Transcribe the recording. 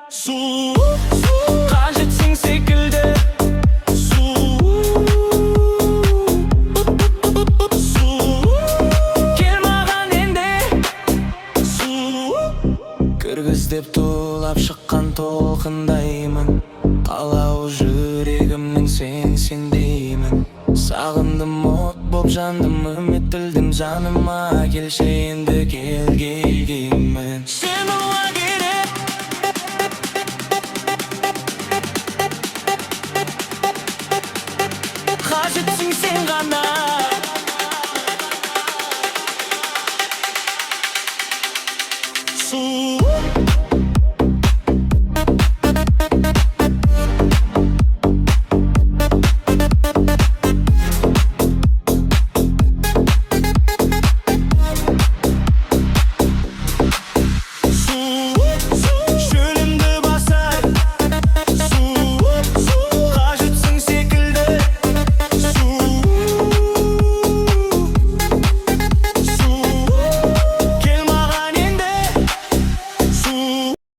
Su, қажетсің секілді. Су, кел маған енді. Кіргіз деп тулап шыққан толқындаймын, қалау жүрегімнің сен деймін. Сағындым, от боп жандым, үміт тілдім жаныма, келші енді кел деймін.